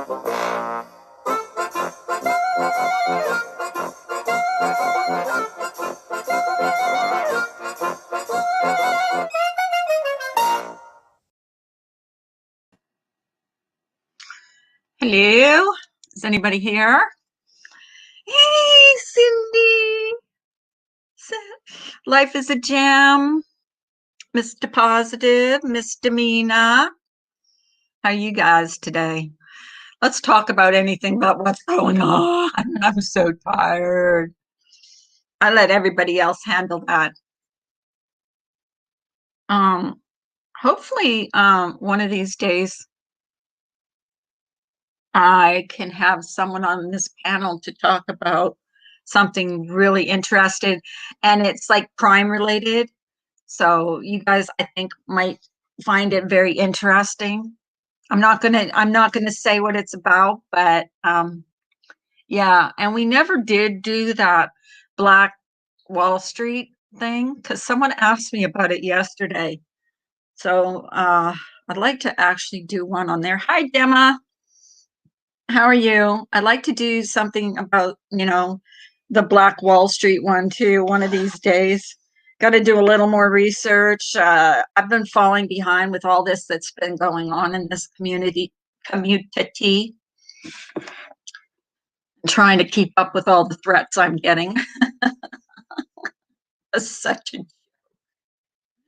Hello, is anybody here? Hey, Cindy. Life is a jam. Mr. Positive, Misdemeanor. How are you guys today? Let's talk about anything but what's going on. I'm so tired. I let everybody else handle that. Um, Hopefully, one of these days I can have someone on this panel to talk about something really interested, and it's like crime related. So you guys, I think, might find it very interesting. I'm not gonna say what it's about, but yeah, and we never did do that Black Wall Street thing because someone asked me about it yesterday. So I'd like to actually do one on there. Hi, Gemma. How are you? I'd like to do something about, the Black Wall Street one too, one of these days. Got to do a little more research. I've been falling behind with all this that's been going on in this community, trying to keep up with all the threats I'm getting. Such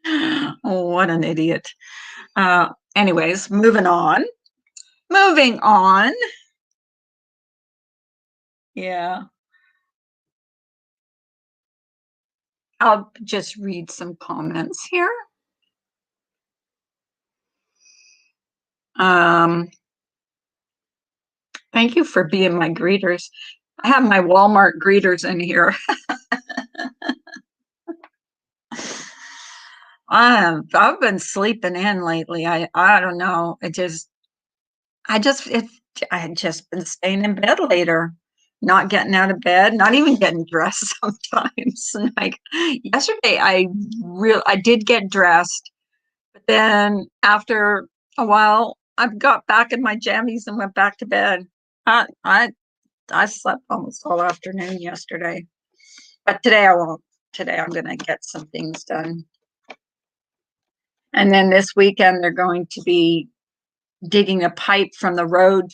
oh, what an idiot. Anyways, moving on. Moving on. Yeah. I'll just read some comments here. Thank you for being my greeters. I have my Walmart greeters in here. I've been sleeping in lately. I don't know. I had just been staying in bed later, not getting out of bed, not even getting dressed sometimes. And like yesterday, I did get dressed, but then after a while, I got back in my jammies and went back to bed. I I I slept almost all afternoon yesterday, but today I won't. Today I'm going to get some things done. And then this weekend, they're going to be digging a pipe from the road,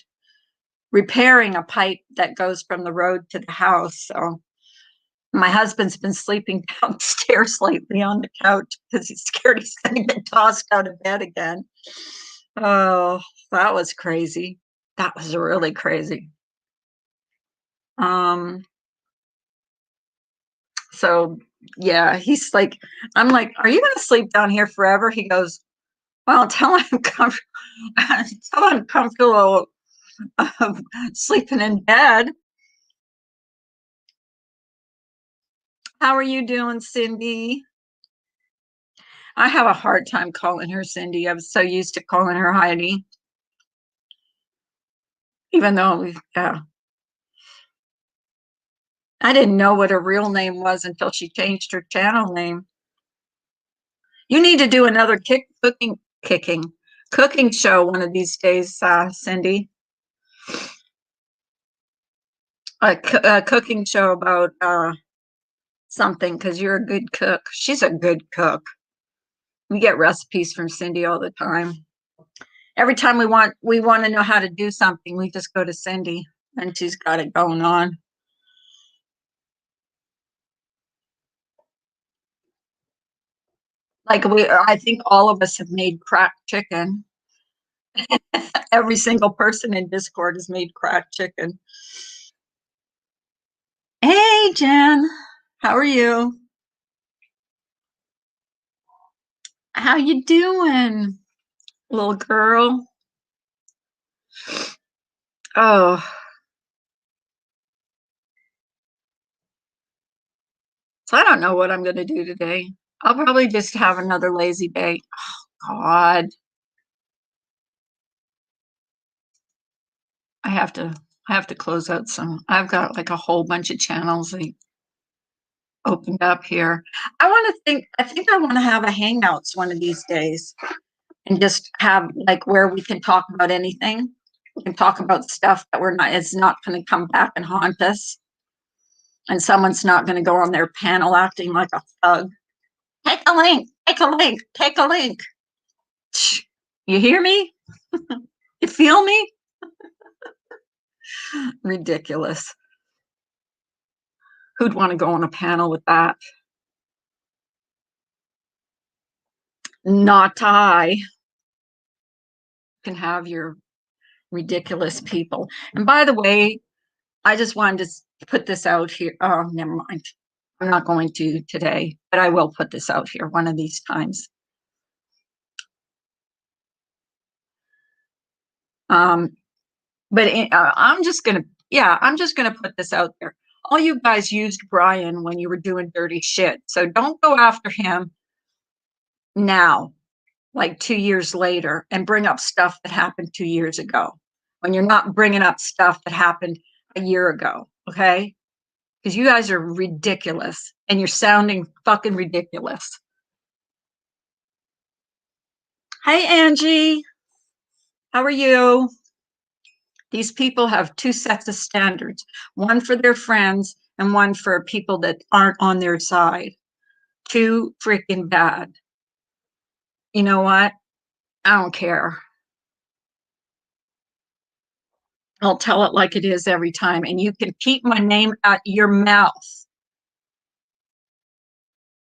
repairing a pipe that goes from the road to the house. So my husband's been sleeping downstairs lately on the couch because he's scared he's going to get tossed out of bed again. Oh, that was crazy. That was really crazy. So yeah, he's like, I'm like, are you going to sleep down here forever? He goes, well, until I'm comfortable sleeping in bed. How are you doing, Cindy? I have a hard time calling her Cindy. I'm so used to calling her Heidi, even though, yeah, I didn't know what her real name was until she changed her channel name. You need to do another cooking show one of these days, Cindy. A cooking show about something because you're a good cook. She's a good cook. We get recipes from Cindy all the time. Every time we want to know how to do something, we just go to Cindy and she's got it going on. Like I think all of us have made cracked chicken. Every single person in Discord has made cracked chicken. Hey, Jen, how are you? How you doing, little girl? Oh, so I don't know what I'm going to do today. I'll probably just have another lazy day. Oh, God. I have to I have to close out some. I've got like a whole bunch of channels that opened up here. I think I want to have a hangouts one of these days and just have like where we can talk about anything. We can talk about stuff that it's not going to come back and haunt us. And someone's not going to go on their panel acting like a thug. Take a link, take a link, take a link. You hear me? You feel me? Ridiculous. Who'd want to go on a panel with that? Not I. You can have your ridiculous people. And by the way, I just wanted to put this out here. Oh, never mind. I'm not going to today, but I will put this out here one of these times. I'm just gonna put this out there. All you guys used Brian when you were doing dirty shit. So don't go after him now, like 2 years later, and bring up stuff that happened 2 years ago when you're not bringing up stuff that happened a year ago. Okay. Because you guys are ridiculous and you're sounding fucking ridiculous. Hey, Angie. How are you? These people have two sets of standards, one for their friends and one for people that aren't on their side. Too freaking bad. You know what? I don't care. I'll tell it like it is every time. And you can keep my name out your mouth,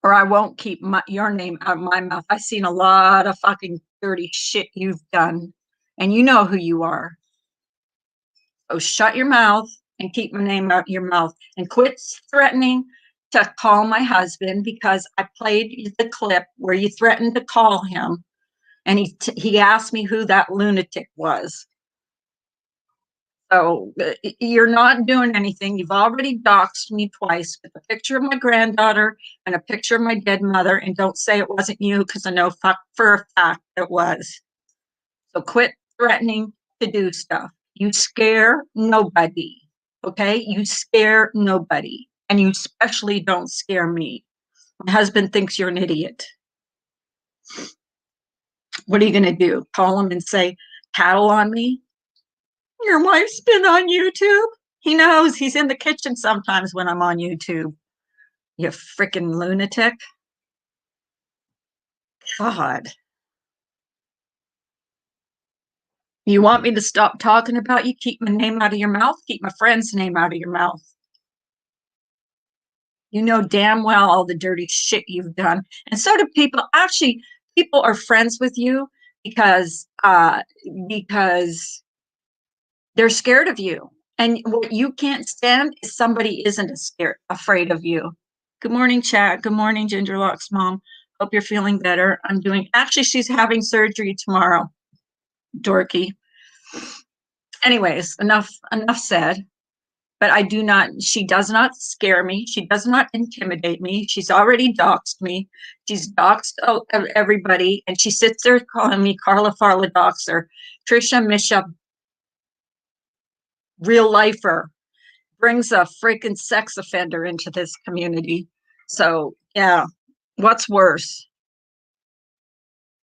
or I won't keep your name out of my mouth. I've seen a lot of fucking dirty shit you've done, and you know who you are. So shut your mouth and keep my name out your mouth and quit threatening to call my husband, because I played the clip where you threatened to call him, and he asked me who that lunatic was. So you're not doing anything. You've already doxed me twice with a picture of my granddaughter and a picture of my dead mother, and don't say it wasn't you, because I know for a fact it was. So quit threatening to do stuff. You scare nobody, okay? You scare nobody, and you especially don't scare me. My husband thinks you're an idiot. What are you going to do? Call him and say, tattle on me? Your wife's been on YouTube. He knows. He's in the kitchen sometimes when I'm on YouTube. You freaking lunatic. God. You want me to stop talking about you? Keep my name out of your mouth. Keep my friend's name out of your mouth. You know damn well all the dirty shit you've done. And so do people. Actually, people are friends with you because they're scared of you. And what you can't stand is somebody isn't afraid of you. Good morning, chat. Good morning, Gingerlock's mom. Hope you're feeling better. Actually, she's having surgery tomorrow. Dorky. Anyways, enough said. But she does not scare me. She does not intimidate me. She's already doxed me. She's doxed everybody. And she sits there calling me Carla Farla Doxer, Trisha Misha, real lifer, brings a freaking sex offender into this community. So yeah, what's worse?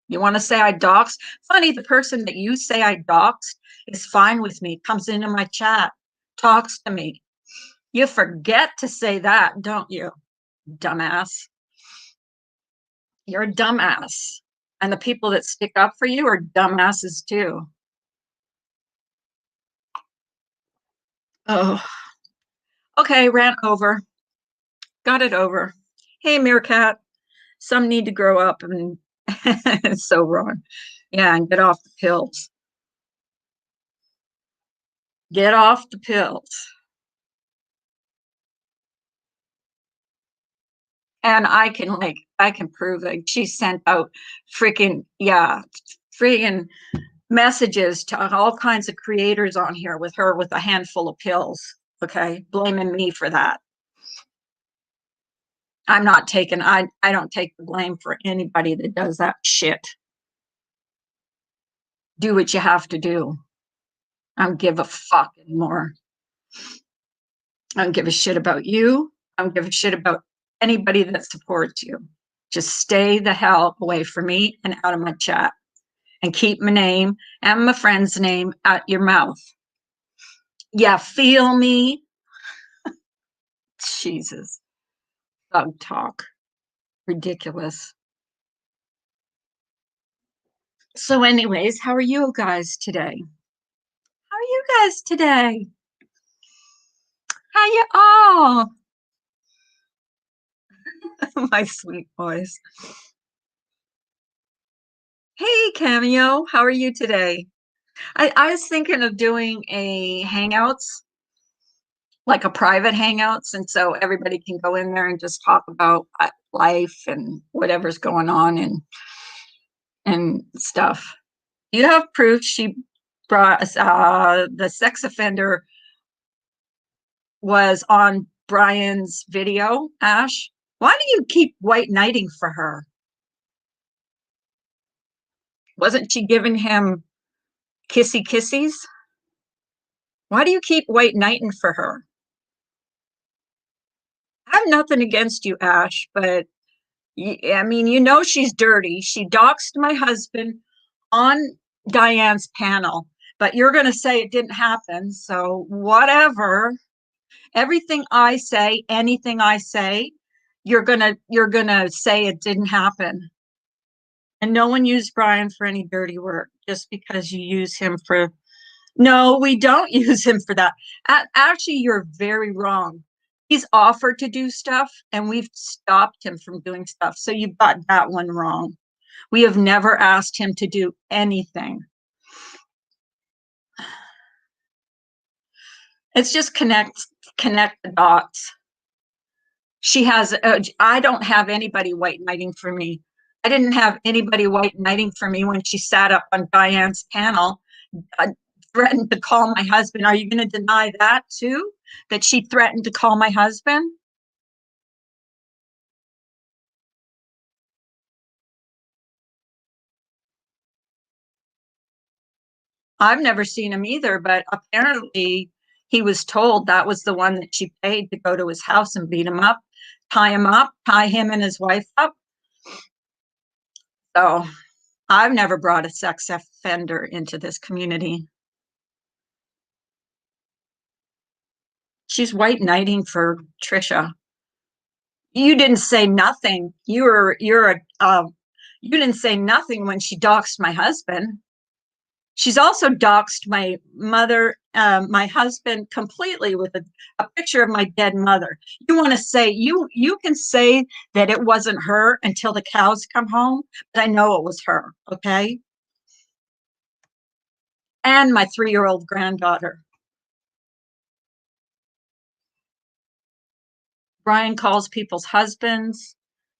You want to say I doxed? Funny, the person that you say I doxed is fine with me, comes into my chat, talks to me. You forget to say that, don't you? Dumbass. You're a dumbass. And the people that stick up for you are dumbasses too. Oh, okay, rant over. Got it over. Hey, Meerkat. Some need to grow up, and it's so wrong. Yeah, and get off the pills. Get off the pills. And I can prove it. She sent out freaking messages to all kinds of creators on here with a handful of pills. Okay, blaming me for that. I'm not taking, I don't take the blame for anybody that does that shit. Do what you have to do. I don't give a fuck anymore. I don't give a shit about you. I don't give a shit about anybody that supports you. Just stay the hell away from me and out of my chat. and keep my name and my friend's name out your mouth. Yeah, feel me? Jesus. Thug talk. Ridiculous. So, anyways, how are you guys today? How are you guys today? How you all? My sweet boys. Hey, Cameo, how are you today? I was thinking of doing a Hangouts, like a private Hangouts, and so everybody can go in there and just talk about life and whatever's going on and stuff. You have proof she brought the sex offender was on Brian's video, Ash. Why do you keep white knighting for her? Wasn't she giving him kissy kissies? Why do you keep white knighting for her? I have nothing against you, Ash, but I mean, you know she's dirty. She doxed my husband on Diane's panel, but you're going to say it didn't happen. So whatever. Everything I say, anything I say, you're gonna say it didn't happen. And no one used Brian for any dirty work just because you use him for. No, we don't use him for that. Actually, you're very wrong. He's offered to do stuff and we've stopped him from doing stuff. So you got that one wrong. We have never asked him to do anything. It's just connect the dots. She has, I don't have anybody white knighting for me. I didn't have anybody white knighting for me when she sat up on Diane's panel, threatened to call my husband. Are you going to deny that too? That she threatened to call my husband? I've never seen him either, but apparently he was told that was the one that she paid to go to his house and beat him up, tie him and his wife up. So I've never brought a sex offender into this community. She's white knighting for Trisha. You didn't say nothing. You didn't say nothing when she doxed my husband. She's also doxed my mother, my husband completely with a picture of my dead mother. You want to say you can say that it wasn't her until the cows come home, but I know it was her, okay? And my 3-year-old granddaughter. Brian calls people's husbands.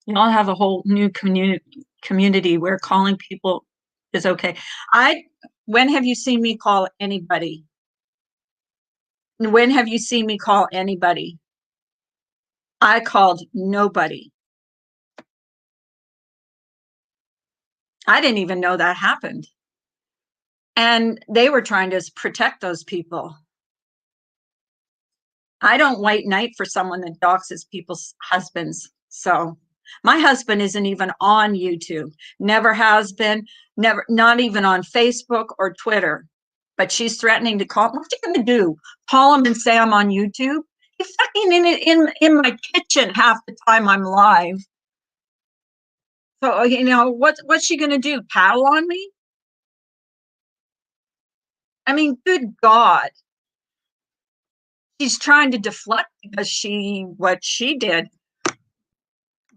You all have a whole new community where calling people is okay. When have you seen me call anybody? When have you seen me call anybody? I called nobody. I didn't even know that happened. And they were trying to protect those people. I don't white knight for someone that doxes people's husbands. So my husband isn't even on YouTube, never has been, never, not even on Facebook or Twitter. But she's threatening to call. What's she going to do? Call him and say I'm on YouTube? He's fucking in my kitchen half the time I'm live. So what's she going to do? Paddle on me? I mean, good God. She's trying to deflect because what she did.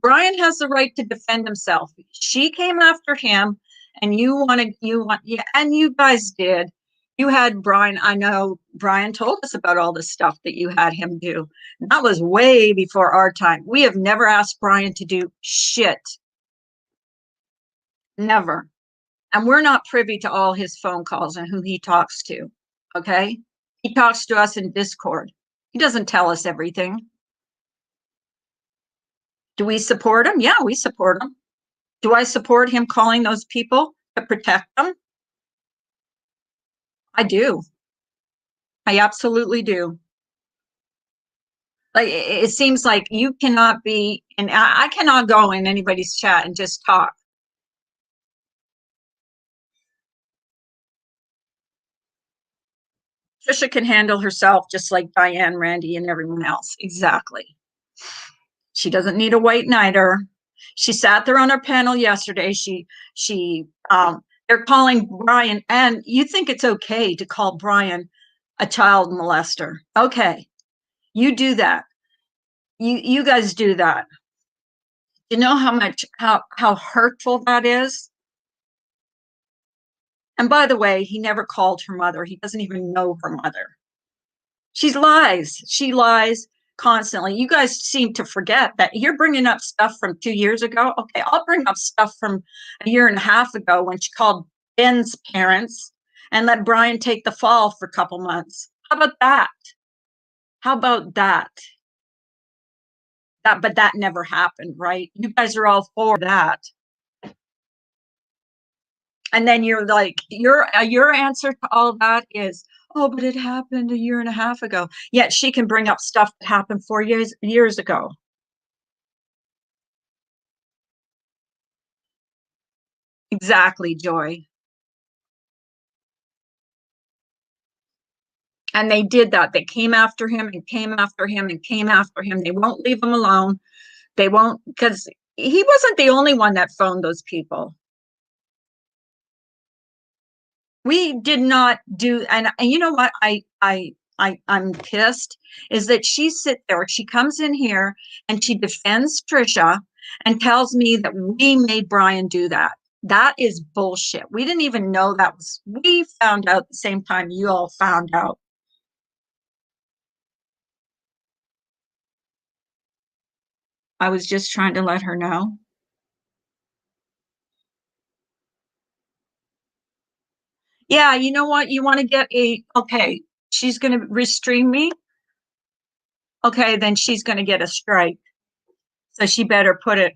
Brian has the right to defend himself. She came after him, and yeah, and you guys did. You had Brian. I know Brian told us about all the stuff that you had him do. That was way before our time. We have never asked Brian to do shit. Never. And we're not privy to all his phone calls and who he talks to. Okay? He talks to us in Discord. He doesn't tell us everything. Do we support him? Yeah, we support him. Do I support him calling those people to protect them? I do. I absolutely do. Like it seems like you cannot be, and I cannot go in anybody's chat and just talk. Trisha can handle herself just like Diane, Randy, and everyone else. Exactly. She doesn't need a white knighter. She sat there on her panel yesterday. They're calling Brian, and you think it's okay to call Brian a child molester. Okay, you do that. You guys do that. You know how hurtful that is? And by the way, he never called her mother. He doesn't even know her mother. She lies. She lies constantly. You guys seem to forget that you're bringing up stuff from 2 years ago. Okay, I'll bring up stuff from a year and a half ago when she called Ben's parents and let Brian take the fall for a couple months. How about that? How about that? But that never happened, right? You guys are all for that. And then you're like, your answer to all that is, oh, but it happened a year and a half ago. Yet she can bring up stuff that happened 4 years ago. Exactly, Joy. And they did that. They came after him and came after him and came after him. They won't leave him alone. They won't, because he wasn't the only one that phoned those people. We did not do, and you know what? I'm pissed is that she sits there, she comes in here and she defends Trisha and tells me that we made Brian do that. That is bullshit. We didn't even know that was, we found out the same time you all found out. I was just trying to let her know. Yeah, you know what? You want to get okay, she's going to restream me. Okay, then she's going to get a strike. So she better put it,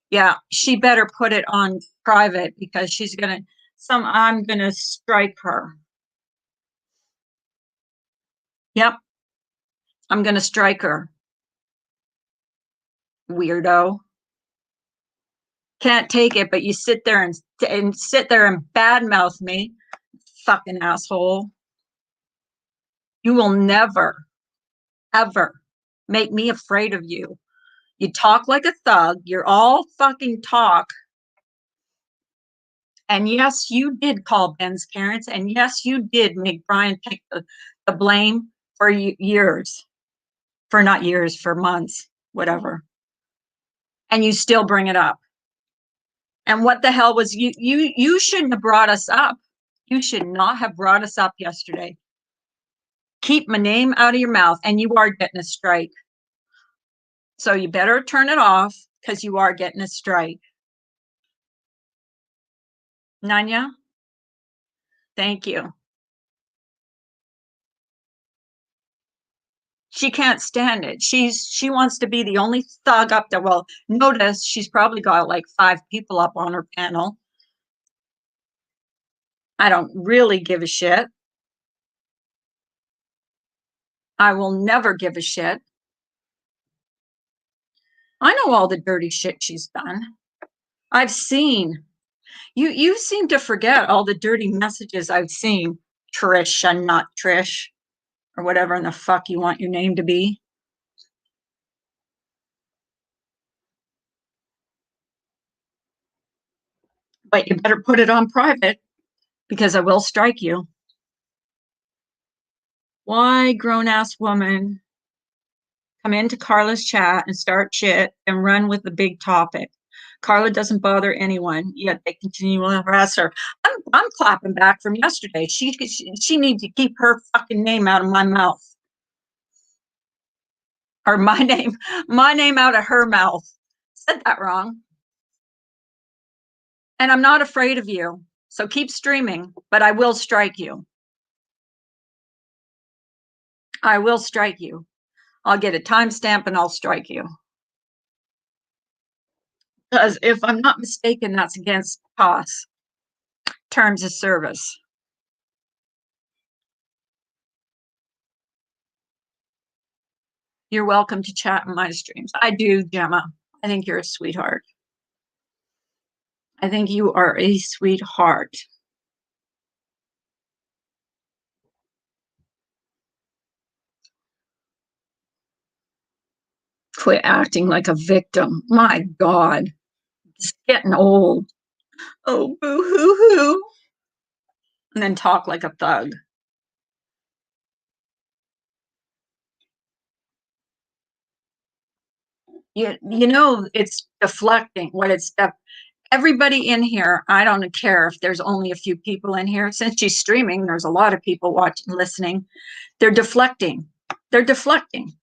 yeah, she better put it on private because she's going to, I'm going to strike her. Yep, I'm going to strike her. Weirdo. Can't take it, but you sit there and sit there and badmouth me, fucking asshole. You will never, ever make me afraid of you. You talk like a thug. You're all fucking talk. And yes, you did call Ben's parents. And yes, you did make Brian take the blame for years, for not years, for months, whatever. And you still bring it up. And what the hell was you shouldn't have brought us up. You should not have brought us up yesterday. Keep my name out of your mouth, and you are getting a strike. So you better turn it off because you are getting a strike. Nanya, thank you. She can't stand it. She wants to be the only thug up there. Well, notice she's probably got like 5 people up on her panel. I don't really give a shit. I will never give a shit. I know all the dirty shit she's done. I've seen. You seem to forget all the dirty messages I've seen. Trish and not Trish, or whatever in the fuck you want your name to be. But you better put it on private because I will strike you. Why, grown ass woman, come into Carla's chat and start shit and run with the big topic? Carla doesn't bother anyone, yet they continue to harass her. I'm clapping back from yesterday. She needs to keep her fucking name out of my mouth. Or my name out of her mouth. Said that wrong. And I'm not afraid of you. So keep streaming, but I will strike you. I will strike you. I'll get a timestamp and I'll strike you. Because if I'm not mistaken, that's against POS, terms of service. You're welcome to chat in my streams. I do, Gemma. I think you're a sweetheart. I think you are a sweetheart. Quit acting like a victim. My God, it's getting old. Oh, boo hoo hoo. And then talk like a thug. You know, it's deflecting. Everybody in here, I don't care if there's only a few people in here. Since she's streaming, there's a lot of people watching, listening. They're deflecting. They're deflecting.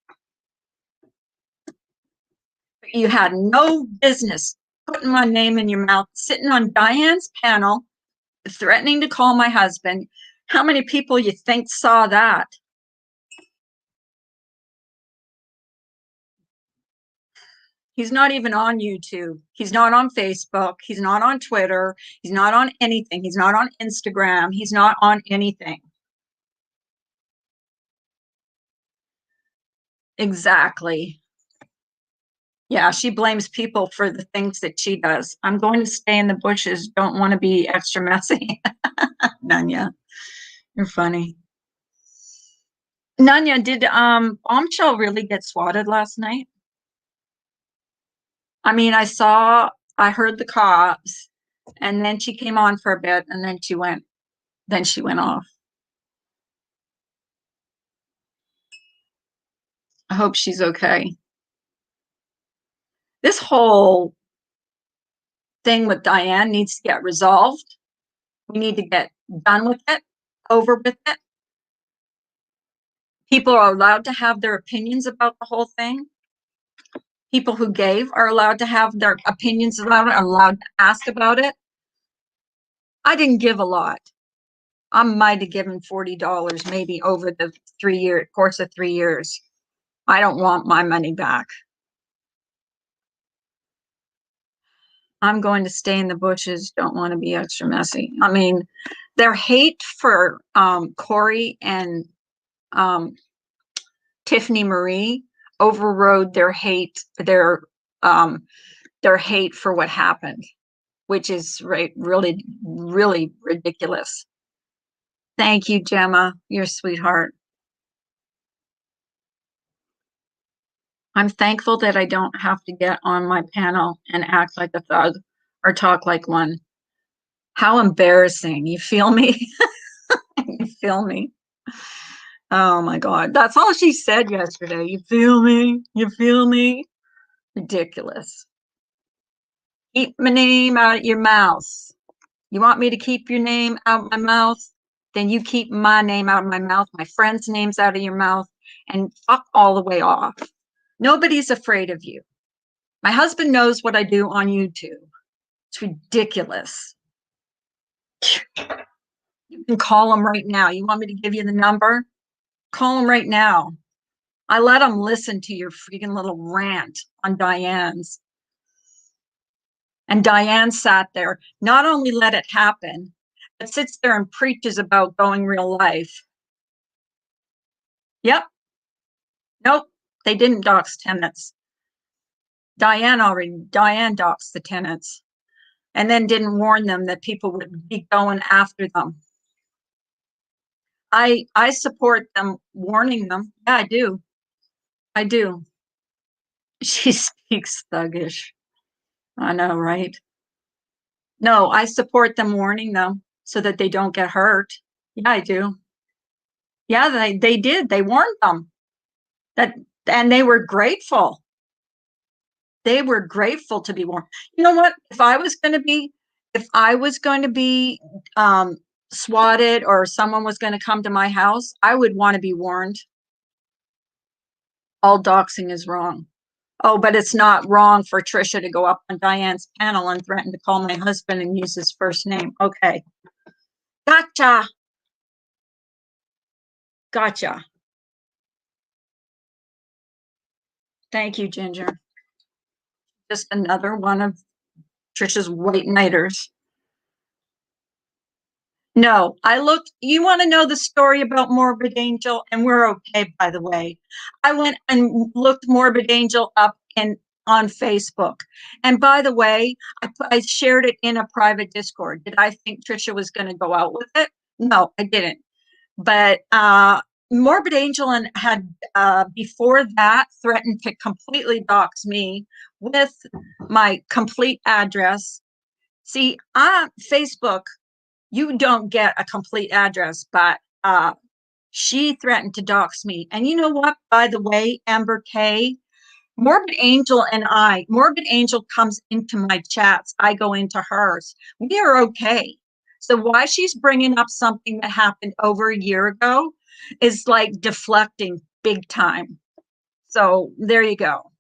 You had no business putting my name in your mouth, sitting on Diane's panel, threatening to call my husband. How many people you think saw that? He's not even on YouTube. He's not on Facebook. He's not on Twitter. He's not on anything. He's not on Instagram. He's not on anything. Exactly. Yeah, she blames people for the things that she does. I'm going to stay in the bushes. Don't want to be extra messy. Nanya, you're funny. Nanya, did Bombshell really get swatted last night? I mean, I heard the cops, and then she came on for a bit, and then she went off. I hope she's okay. This whole thing with Diane needs to get resolved. We need to get done with it, over with it. People are allowed to have their opinions about the whole thing. People who gave are allowed to have their opinions about it, are allowed to ask about it. I didn't give a lot. I might have given $40 maybe over the course of 3 years. I don't want my money back. I'm going to stay in the bushes. Don't want to be extra messy. I mean, their hate for Corey and Tiffany Marie overrode their hate for what happened, which is really, really ridiculous. Thank you, Gemma. You're a sweetheart. I'm thankful that I don't have to get on my panel and act like a thug or talk like one. How embarrassing. You feel me? You feel me? Oh my God. That's all she said yesterday. You feel me? You feel me? Ridiculous. Keep my name out of your mouth. You want me to keep your name out of my mouth? Then you keep my name out of my mouth, my friends' names out of your mouth, and fuck all the way off. Nobody's afraid of you. My husband knows what I do on YouTube. It's ridiculous. You can call him right now. You want me to give you the number? Call him right now. I let him listen to your freaking little rant on Diane's. And Diane sat there, not only let it happen, but sits there and preaches about going real life. Yep. Nope. They didn't dox tenants. Diane doxed the tenants and then didn't warn them that people would be going after them. I support them warning them. Yeah, I do. I do. She speaks thuggish. I know, right? No, I support them warning them so that they don't get hurt. Yeah, I do. Yeah, they did. They warned them that, and they were grateful. They were grateful to be warned. You know what? If I was going to be swatted or someone was going to come to my house, I would want to be warned. All doxing is wrong. Oh, but it's not wrong for Trisha to go up on Diane's panel and threaten to call my husband and use his first name. Okay. Gotcha. Gotcha. Thank you, Ginger. Just another one of Trisha's white nighters. No, you want to know the story about Morbid Angel? And we're okay, by the way. I went and looked Morbid Angel up on Facebook. And by the way, I shared it in a private Discord. Did I think Trisha was going to go out with it? No, I didn't. But Morbid Angel and had before that threatened to completely dox me with my complete address. See, on Facebook, you don't get a complete address, but she threatened to dox me. And you know what? By the way, Amber K, Morbid Angel comes into my chats. I go into hers. We are okay. So why she's bringing up something that happened over a year ago is like deflecting big time. So there you go.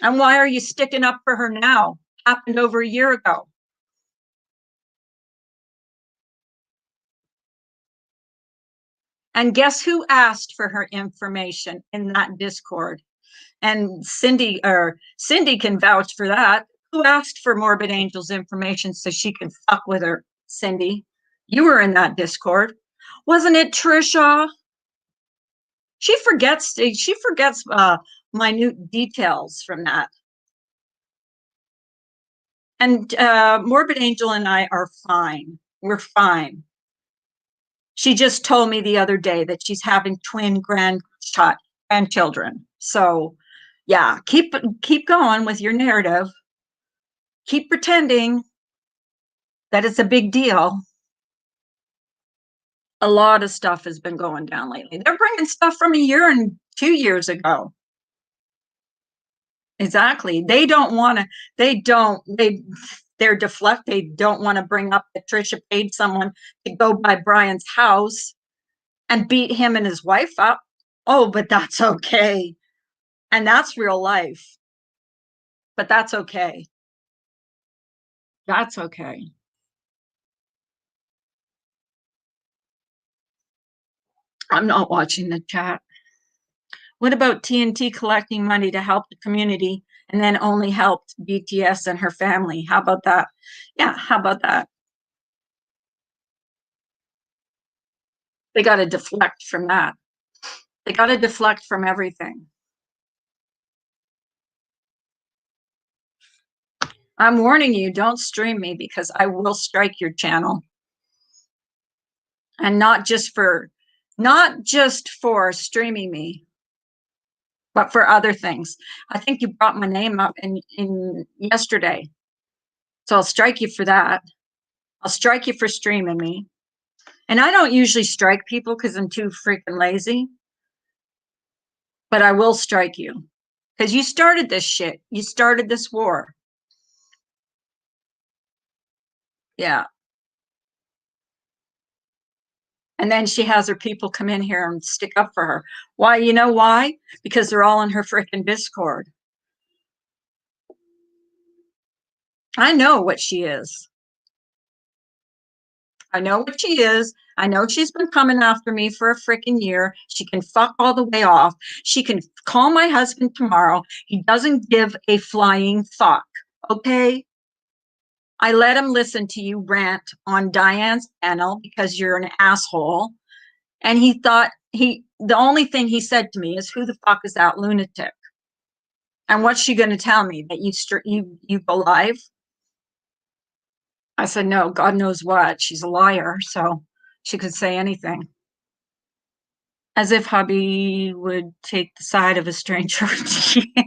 And why are you sticking up for her now? Happened over a year ago. And guess who asked for her information in that Discord? And Cindy can vouch for that. Who asked for Morbid Angel's information so she can fuck with her? Cindy, you were in that Discord, wasn't it, Trisha? She forgets minute details from that. And Morbid Angel and I are fine. We're fine. She just told me the other day that she's having twin grandchildren. So yeah, keep going with your narrative. Keep pretending that it's a big deal. A lot of stuff has been going down lately. They're bringing stuff from a year and 2 years ago. Exactly. They're deflect. They don't want to bring up that Trisha paid someone to go by Brian's house and beat him and his wife up. Oh, but that's okay. And that's real life. But that's okay. That's okay. I'm not watching the chat. What about TNT collecting money to help the community and then only helped BTS and her family? How about that? Yeah, how about that? They got to deflect from that. They got to deflect from everything. I'm warning you, don't stream me because I will strike your channel. And not just for streaming me, but for other things. I think you brought my name up in yesterday. So I'll strike you for that. I'll strike you for streaming me. And I don't usually strike people because I'm too freaking lazy. But I will strike you because you started this shit. You started this war. Yeah. And then she has her people come in here and stick up for her. Why? You know why? Because they're all in her freaking Discord. I know what she is. I know what she is. I know she's been coming after me for a freaking year. She can fuck all the way off. She can call my husband tomorrow. He doesn't give a flying fuck. Okay? I let him listen to you rant on Diane's panel because you're an asshole. And he thought the only thing he said to me is, who the fuck is that lunatic? And what's she going to tell me? That you go live? I said, no, God knows what. She's a liar. So she could say anything. As if hubby would take the side of a stranger. Yeah,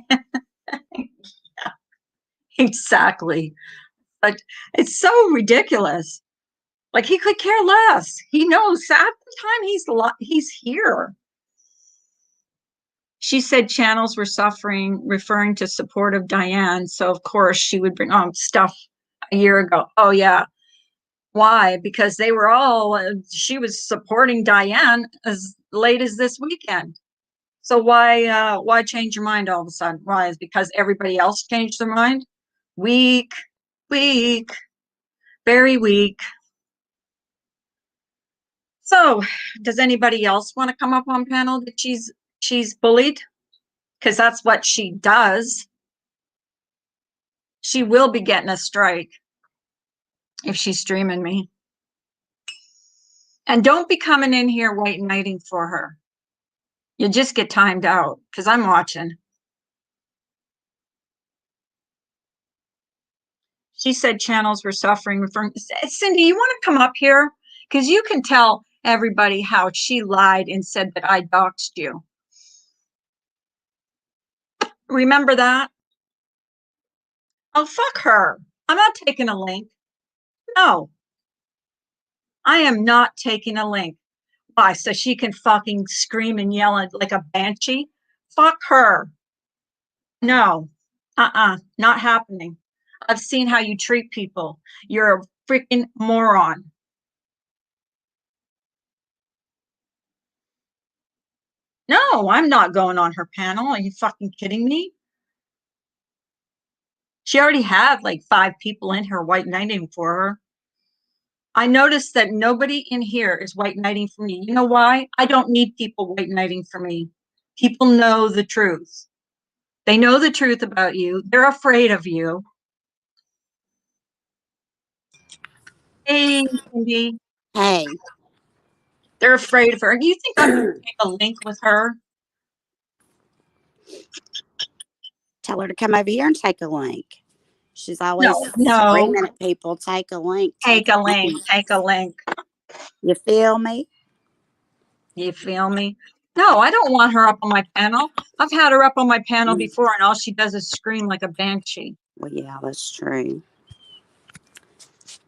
exactly. But it's so ridiculous. Like he could care less. He knows at the time he's here. She said channels were suffering, referring to support of Diane. So of course she would bring stuff a year ago. Oh yeah. Why? Because they were all, she was supporting Diane as late as this weekend. So why change your mind all of a sudden? Why? Is because everybody else changed their mind? Weak, weak, very weak. So does anybody else want to come up on panel that she's bullied? Because that's what she does. She will be getting a strike if she's streaming me. And don't be coming in here white knighting for her. You just get timed out because I'm watching. She said channels were suffering. Cindy, you want to come up here? Because you can tell everybody how she lied and said that I doxed you. Remember that? Oh, fuck her. I'm not taking a link. No, I am not taking a link. Why? So she can fucking scream and yell like a banshee? Fuck her. No. Not happening. I've seen how you treat people. You're a freaking moron. No, I'm not going on her panel. Are you fucking kidding me? She already had like 5 people in here white knighting for her. I noticed that nobody in here is white knighting for me. You know why? I don't need people white knighting for me. People know the truth. They know the truth about you. They're afraid of you. Hey, Cindy. Hey. They're afraid of her. Do you think I'm going to take a link with her? Tell her to come over here and take a link. She's always No. screaming at people, take a link. Take a link. Take a link. You feel me? You feel me? No, I don't want her up on my panel. I've had her up on my panel before, and all she does is scream like a banshee. Well, yeah, that's true.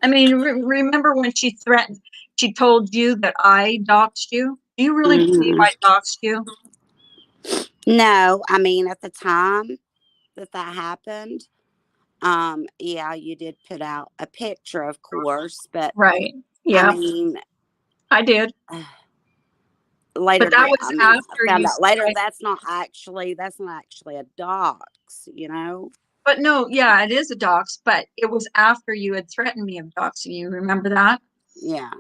I mean, remember when she threatened, she told you that I doxed you? Do you really believe I doxed you? No, I mean, at the time that happened, yeah, you did put out a picture, of course, but right. Yeah. I mean, I did. Later, but that was after I found you out later that's not actually a dox, you know. But no, yeah, it is a dox, but it was after you had threatened me of doxing you. Remember that? Yeah,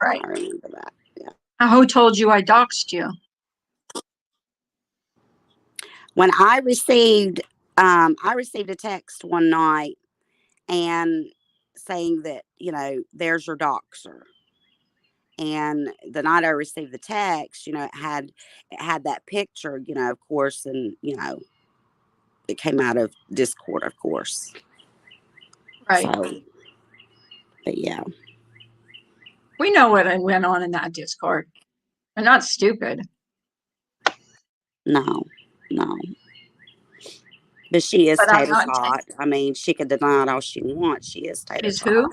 right. I remember that. Yeah. Who told you I doxed you? When I received a text one night and saying that, you know, there's your doxer. And the night I received the text, you know, it had that picture, you know, of course, and you know, it came out of Discord, of course. Right. So, but yeah. We know what went on in that Discord. They're not stupid. No. But she is tater tot. I mean, she could deny it all she wants. She is tater tot. She's who?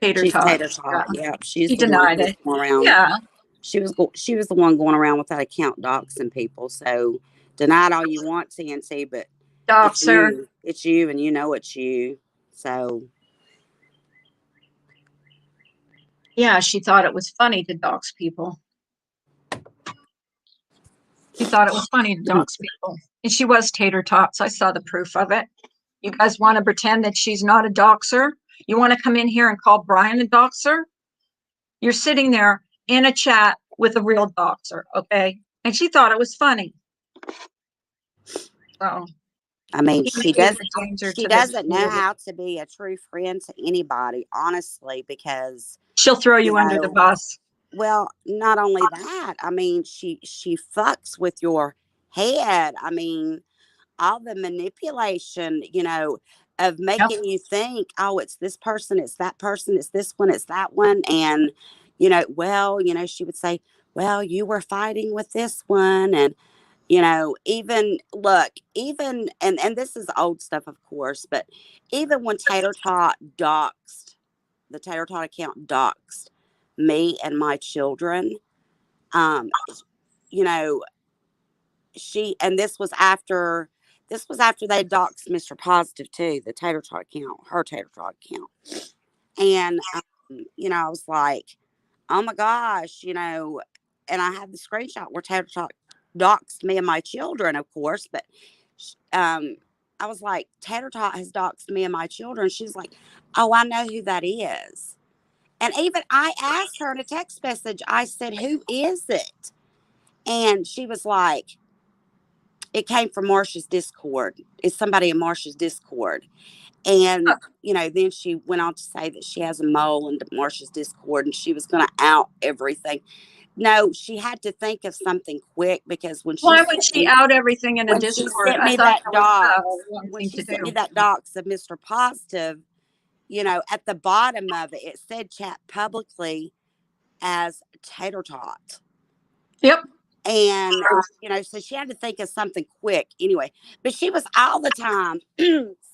Tater tot. She's tater tot. Yeah. Yep. She's she the denied one it. Going around. Yeah. She was the one going around with that account doxing people. So deny it all you want, CNC, but Doxer. It's you, and you know it's you. So yeah, she thought it was funny to dox people. She thought it was funny to dox people. And she was tater tots. I saw the proof of it. You guys want to pretend that she's not a doxer? You want to come in here and call Brian a doxer? You're sitting there in a chat with a real doxer, okay? And she thought it was funny. So, I mean, she doesn't know how to be a true friend to anybody, honestly, because she'll throw you under the bus. Well, not only that, I mean, she fucks with your head. I mean, all the manipulation, you know, of making you think, oh, it's this person, it's that person, it's this one, it's that one. And, you know, well, you know, she would say, well, you were fighting with this one. And, you know, even and this is old stuff, of course, but even when Tater Tot doxed, the Tater Tot account doxed me and my children, you know, this was after they doxed Mr. Positive too, the Tater Tot account, her Tater Tot account. And, you know, I was like, oh my gosh, you know, and I have the screenshot where Tater Tot doxed me and my children, of course, but, I was like, Tater Tot has doxed me and my children. She's like, oh, I know who that is. And even I asked her in a text message, I said, who is it? And she was like, it came from Marsha's Discord. It's somebody in Marsha's Discord. And, you know, then she went on to say that she has a mole in Marsha's Discord and she was going to out everything. No, she had to think of something quick, because why would she out everything in a Discord? She sent me that docs, when she sent me that docs of Mr. Positive, you know, at the bottom of it, it said chat publicly as tater tot. Yep. And, so she had to think of something quick anyway. But she was all the time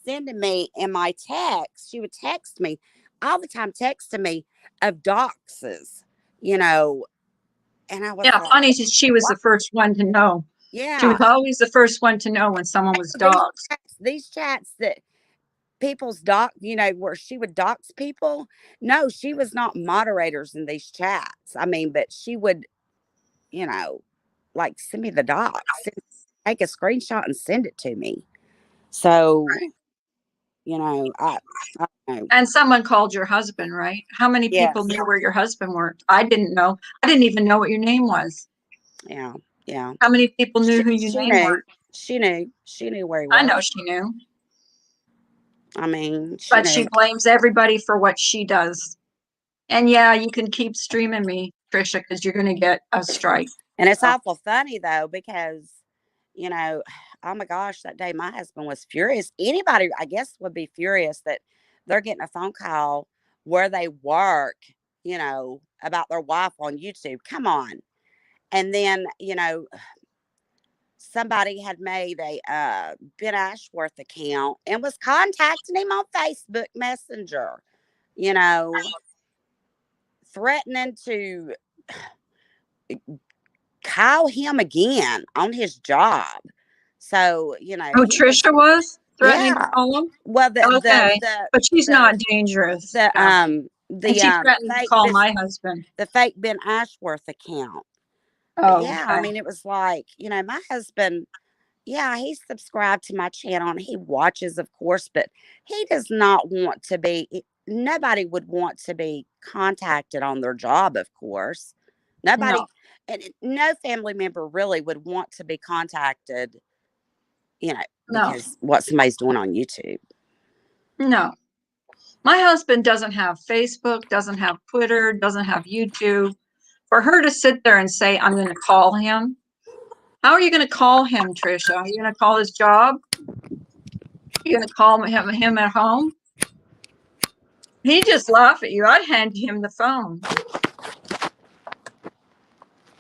sending me in my text. She would text me all the time, texting me of doxes, And I was Yeah, like, funny, she was what? the first one to know. She was Yeah. always the first one to know when someone was doxxed. These chats that people's where she would dox people. No, she was not moderators in these chats. I mean, but she would, like send me the docs, take a screenshot and send it to me. So, I don't know. And someone called your husband, right? How many people Yes. knew where your husband worked? I didn't know. I didn't even know what your name was. Yeah. Yeah. How many people knew who your She name knew. were? She knew. She knew where he I worked. know she knew. I mean, she But knew. she blames everybody for what she does. And yeah, you can keep streaming me, Trisha, because you're going to get a strike. And it's awful funny though, because, oh my gosh, that day my husband was furious. Anybody, I guess, would be furious that they're getting a phone call where they work, about their wife on YouTube. Come on. And then, somebody had made a Ben Ashworth account and was contacting him on Facebook Messenger, you know, threatening to call him again on his job. So, Oh, he was, Trisha was threatening to yeah. call him? Well, Okay. But she's the, not dangerous. the, Yeah. And she the threatened to call my husband. the fake Ben Ashworth account. But Oh, yeah, I okay. mean, it was like, my husband, yeah, he's subscribed to my channel and he watches, of course, but he does not want to be, nobody would want to be contacted on their job, of course. No, Nobody, and no family member really would want to be contacted, no, because what somebody's doing on YouTube. no. My husband doesn't have Facebook, doesn't have Twitter, doesn't have YouTube. For her to sit there and say, I'm going to call him. How are you going to call him, Trisha? Are you going to call his job? Are you going to call him at home? He just laugh at you. I'd hand him the phone.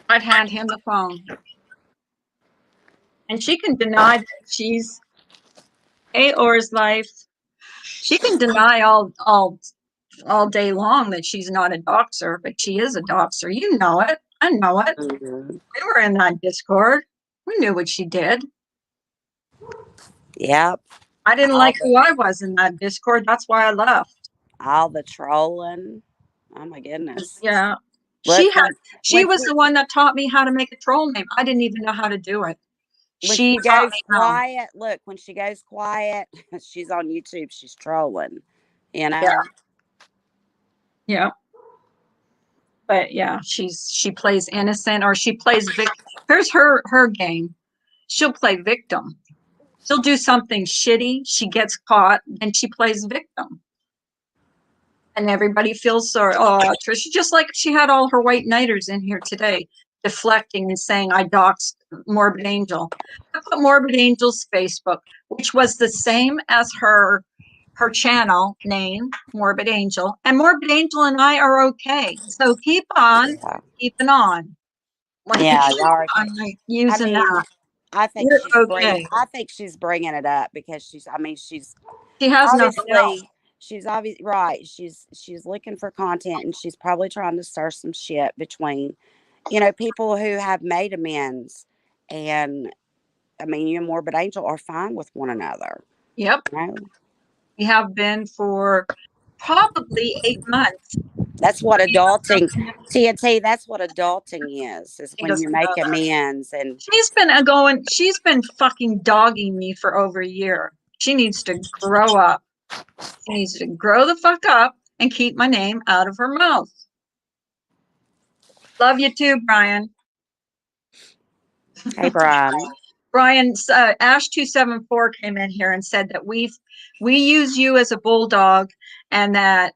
I'd hand him the phone. And she can deny that she's Aor's life. She can deny all day long that she's not a doxer, but she is a doxer. You know it. I know it. Mm-hmm. We were in that Discord. We knew what she did. Yep. I didn't like who I was in that Discord. That's why I left. All the trolling. Oh my goodness. Yeah. Look, She was the one that taught me how to make a troll name. I didn't even know how to do it. when She she taught goes me how. quiet, look, when she goes quiet, she's on YouTube, she's trolling, Yeah. Yeah. But yeah, she plays innocent, or she plays victim. Here's her game. She'll play victim. She'll do something shitty. She gets caught, and she plays victim. And everybody feels sorry. Oh, Trisha, just like she had all her white knighters in here today, deflecting and saying, I doxed Morbid Angel. I put Morbid Angel's Facebook, which was the same as her channel name, Morbid Angel. And Morbid Angel and I are okay. So keep on keeping on. Like, yeah, y'all are okay. like using that. I think You're okay. I think she's bringing it up because she has nothing else. She's obviously right. She's looking for content, and she's probably trying to stir some shit between, people who have made amends. And I mean, you and Morbid Angel are fine with one another. Yep. We have been for probably 8 months. That's what adulting, TNT, that's what adulting is when you make amends. And she's been fucking dogging me for over a year. She needs to grow up. She needs to grow the fuck up and keep my name out of her mouth. Love you too, Brian. Hey, Brian. Brian, Ash274 came in here and said that we use you as a bulldog, and that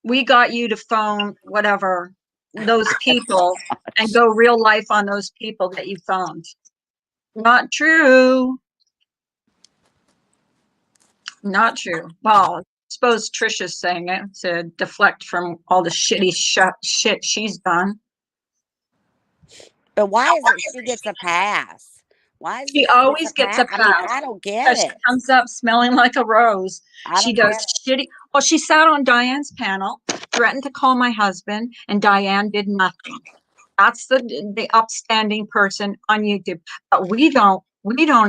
we got you to phone whatever those people and go real life on those people that you phoned. Not true. Not true. Well, suppose Trisha's saying it to deflect from all the shitty shit she's done. But why is it she gets a pass? Why is She it she always gets a gets a pass? I mean, pass I don't get because she it. comes up smelling like a rose. I She don't does get it. shitty. Well, she sat on Diane's panel, threatened to call my husband, and Diane did nothing. That's the upstanding person on YouTube. But we don't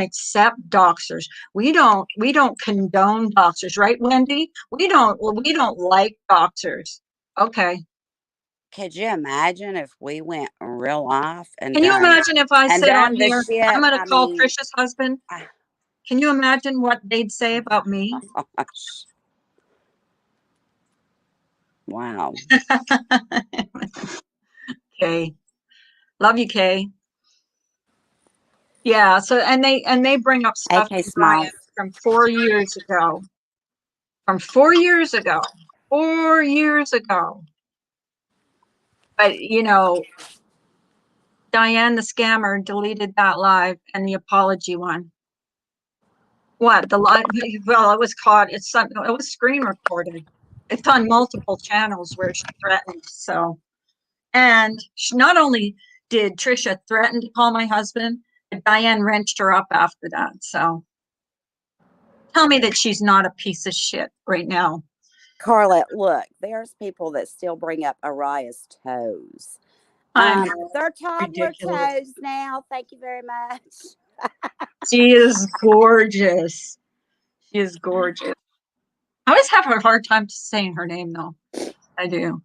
accept doxers. We don't condone doxers, right, Wendy? We don't like doxers. Okay. Could you imagine if we went real life Can you imagine if I said on done the here, I'm shit? going to I call mean, Trisha's husband? Can you imagine what they'd say about me? gosh. Wow. Okay. Love you, Kay. Yeah. So and they bring up stuff AK to Brian Smiles. from 4 years ago. From 4 years ago. 4 years ago. But Diane the scammer deleted that live and the apology one. What the live? Well, it was caught. It was screen recorded. It's on multiple channels where she threatened. So, and not only did Trisha threaten to call my husband, but Diane wrenched her up after that. So, tell me that she's not a piece of shit right now. Carla, look, there's people that still bring up Araya's toes. I'm They're toddler ridiculous. toes now. Thank you very much. She is gorgeous. She is gorgeous. I always have a hard time saying her name though. I do.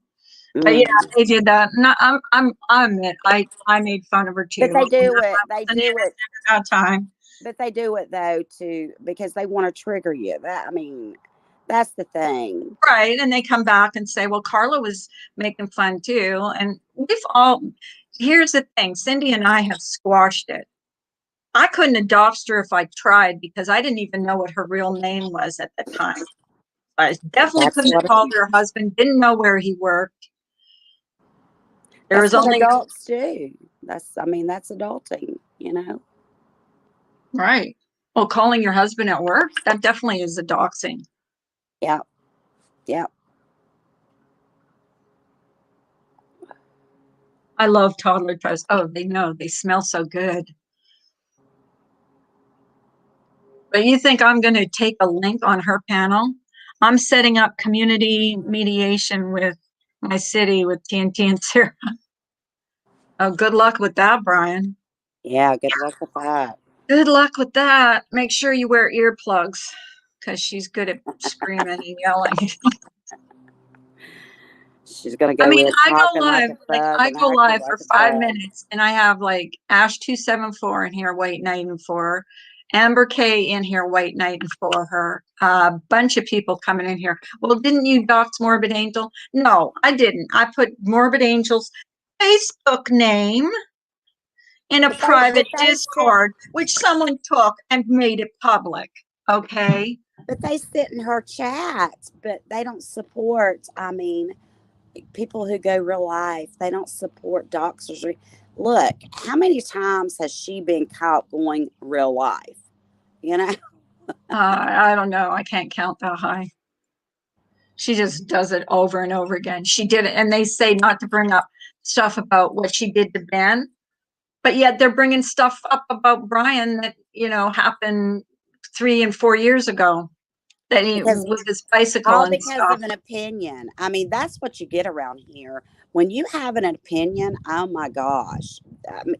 But yeah, they did that. No, I admit I made fun of her too. But they do it. They Wasn't do it. at that time. But they do it though because they want to trigger you. That's the thing. Right. And they come back and say, well, Carla was making fun too. And here's the thing, Cindy and I have squashed it. I couldn't have doxed her if I tried because I didn't even know what her real name was at the time. I definitely couldn't have called her husband, didn't know where he worked. That's what adults do. That's adulting, Right. Well, calling your husband at work, that definitely is a doxing. Yeah. Yeah. I love toddler toes. Oh, they smell so good. But you think I'm going to take a link on her panel? I'm setting up community mediation with my city with TNT and Sarah. Oh, good luck with that, Brian. Yeah, good luck with that. Good luck with that. Make sure you wear earplugs because she's good at screaming and yelling. She's gonna go. I mean, I go live. I go live for 5 minutes, and I have like Ash 274 in here, white knighting for her, Amber K in here, white knighting for her. A bunch of people coming in here. Well, didn't you dox Morbid Angel? No, I didn't. I put Morbid Angel's Facebook name in a private Discord, which someone took and made it public. Okay. But they sit in her chat, but they don't support. People who go real life, they don't support doxers. Look, how many times has she been caught going real life? I don't know. I can't count that high. She just does it over and over again. She did it, and they say not to bring up stuff about what she did to Ben, but yet they're bringing stuff up about Brian that happened 3 and 4 years ago. That he with his bicycle all and because stuff. Of an opinion. That's what you get around here. When you have an opinion, oh my gosh,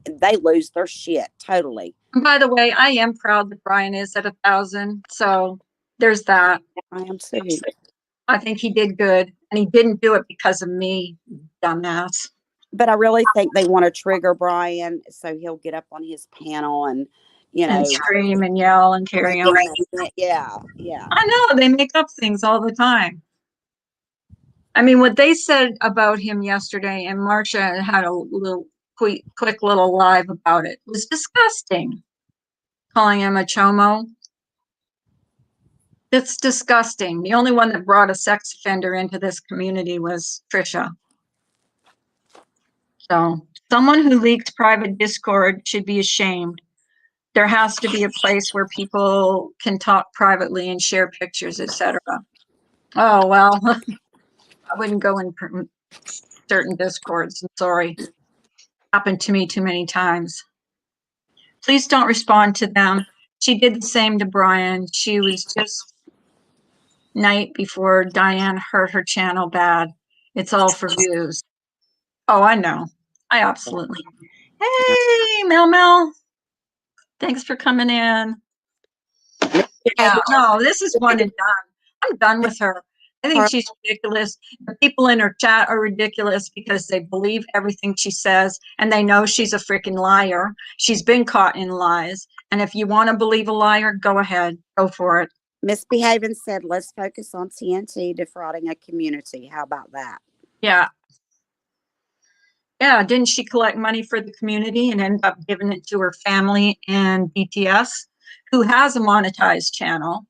they lose their shit totally. And by the way, I am proud that Brian is at 1,000. So there's that. I am too. I think he did good, and he didn't do it because of me, dumbass. But I really think they want to trigger Brian so he'll get up on his panel and scream and yell and carry on. Yeah. I know they make up things all the time. I mean, what they said about him yesterday, and Marcia had a little quick little live about it, was disgusting. Calling him a chomo. It's disgusting. The only one that brought a sex offender into this community was Trisha. So someone who leaked private Discord should be ashamed. There has to be a place where people can talk privately and share pictures, etc. Oh, well, I wouldn't go in certain discords. I'm sorry. Happened to me too many times. Please don't respond to them. She did the same to Brian. She was just night before Diane hurt her channel bad. It's all for views. Oh, I know. I absolutely. Yeah. Hey, Mel Mel. Thanks for coming in. Yeah, no, this is one and done. I'm done with her. I think she's ridiculous. The people in her chat are ridiculous because they believe everything she says and they know she's a freaking liar. She's been caught in lies. And if you want to believe a liar, go ahead. Go for it. Misbehaving said, let's focus on TNT defrauding a community. How about that? Yeah. Yeah. Didn't she collect money for the community and end up giving it to her family and BTS, who has a monetized channel?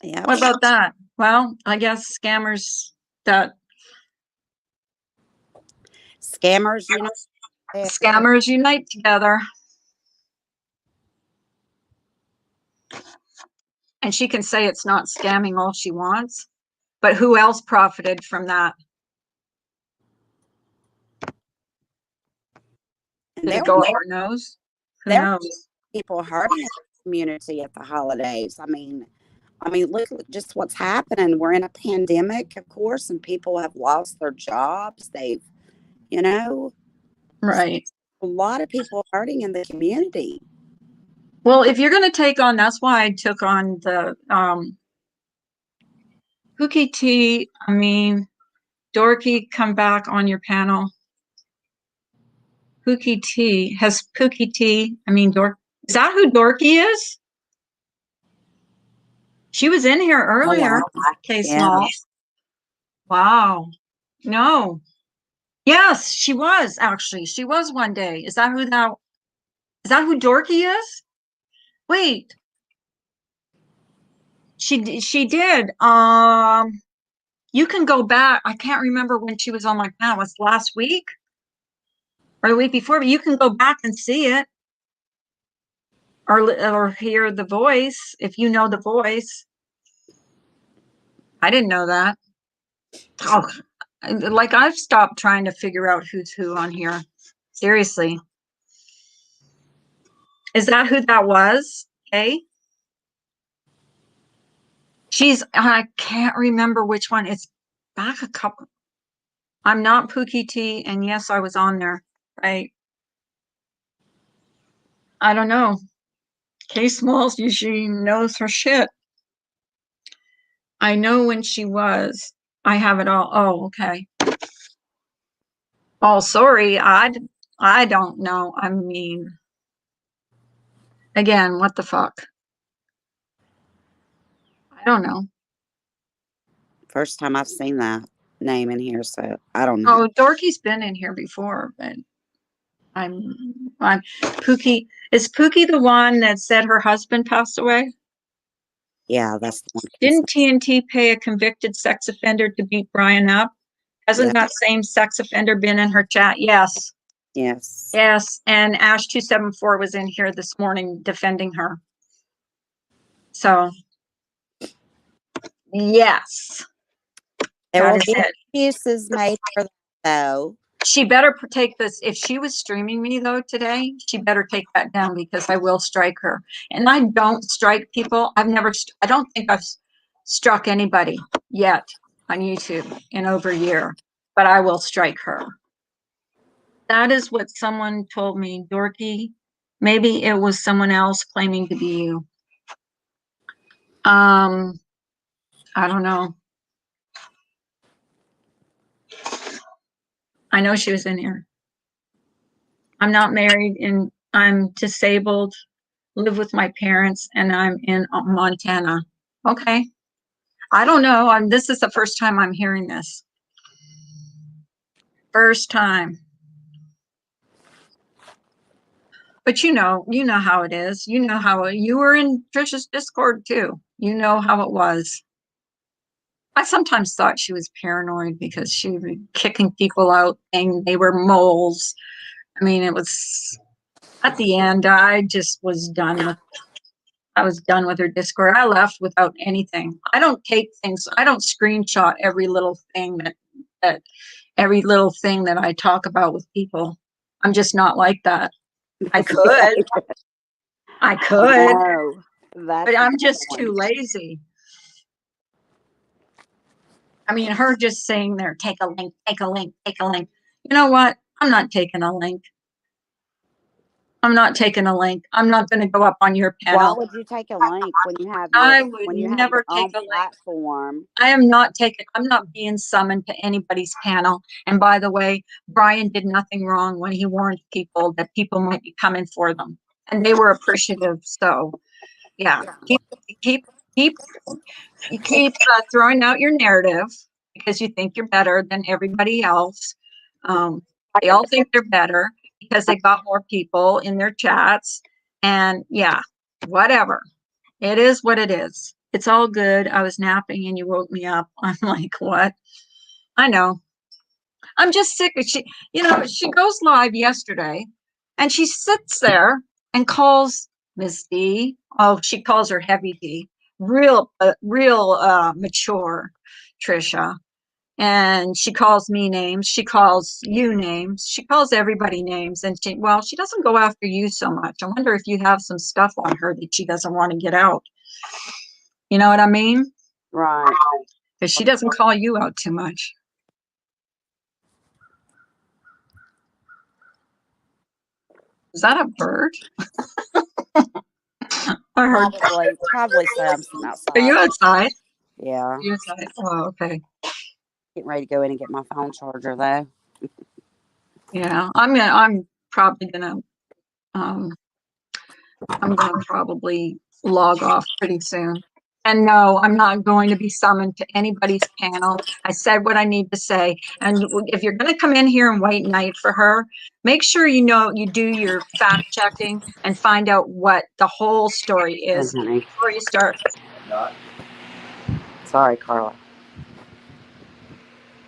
Yeah. What about that? Well, I guess scammers that Scammers, scammers unite together. And she can say it's not scamming all she wants, but who else profited from that? and Did it go up her nose? Who there were knows? people hurting in the community at the holidays. I mean, look at just what's happening. We're in a pandemic, of course, and people have lost their jobs. They've, you know, Right. a lot of people hurting in the community. Well, if you're going to take on, that's why I took on the Pookie T. I mean, Dorky, come back on your panel. Pookie T. Has Pookie T. I mean, Dork. Is that who Dorky is? She was in here earlier. Oh, wow. Okay, Yeah. Small. Wow. No. Yes, she was actually. She was one day. Is that who Dorky is? Wait. She did. You can go back. I can't remember when she was on my panel. Was last week or the week before, but you can go back and see it or hear the voice if you know the voice. I didn't know that. Oh, like I've stopped trying to figure out who's who on here. Seriously. Is that who that was? Okay. I can't remember which one. It's back a couple. I'm not Pookie T, and yes, I was on there, right? I don't know. Kay Smalls usually knows her shit. I know when she was. I have it all. Oh, okay. Oh, sorry. I don't know. I mean, again, what the fuck? I don't know. First time I've seen that name in here, so I don't know. Oh, Dorky's been in here before, but I'm Pookie. Is Pookie the one that said her husband passed away? Yeah, that's the one. Didn't TNT pay a convicted sex offender to beat Brian up? Hasn't that same sex offender been in her chat? Yes. Yes. Yes. And Ash274 was in here this morning defending her. So, yes. There That will is be it. excuses made for that, though. She better take this. If she was streaming me though today, she better take that down because I will strike her. And I don't strike people. I don't think I've struck anybody yet on YouTube in over a year, but I will strike her. That is what someone told me, Dorky. Maybe it was someone else claiming to be you. I don't know. I know she was in here. I'm not married and I'm disabled, live with my parents, and I'm in Montana. Okay. I don't know. This is the first time I'm hearing this. First time. But you know how it is. You know how you were in Trisha's Discord too. You know how it was. I sometimes thought she was paranoid because she was kicking people out and they were moles. I mean, it was at the end, I just was done with I was done with her Discord. I left without anything. I don't take things. I don't screenshot every little thing that every little thing that I talk about with people. I'm just not like that. I could. I could. No, that's But the I'm just point. too lazy. I mean, her just saying there, take a link, take a link, take a link. You know what? I'm not taking a link. I'm not taking a link. I'm not going to go up on your Why panel. would you take a link when you have I would your never take own a link. platform? I'm not being summoned to anybody's panel. And by the way, Brian did nothing wrong when he warned people that people might be coming for them. And they were appreciative. So yeah, keep, keep, you keep throwing out your narrative because you think you're better than everybody else. They all think they're better because they got more people in their chats. And yeah, whatever. It is what it is. It's all good. I was napping and you woke me up. I'm like, what? I know. I'm just sick of she goes live yesterday and she sits there and calls Miss D. Oh, she calls her Heavy D. Real mature Trisha. And she calls me names. She calls you names. She calls everybody names. And she doesn't go after you so much. I wonder if you have some stuff on her that she doesn't want to get out. You know what I mean? Right. Because she doesn't call you out too much. Is that a bird? I heard. Probably something outside. Are you outside? Yeah. You're outside. Oh, okay. Getting ready to go in and get my phone charger though. Yeah, I'm probably gonna um I'm gonna probably log off pretty soon. And no, I'm not going to be summoned to anybody's panel. I said what I need to say. And if you're going to come in here and white knight for her, make sure you do your fact checking and find out what the whole story is Honey. before you start. Sorry, Carla.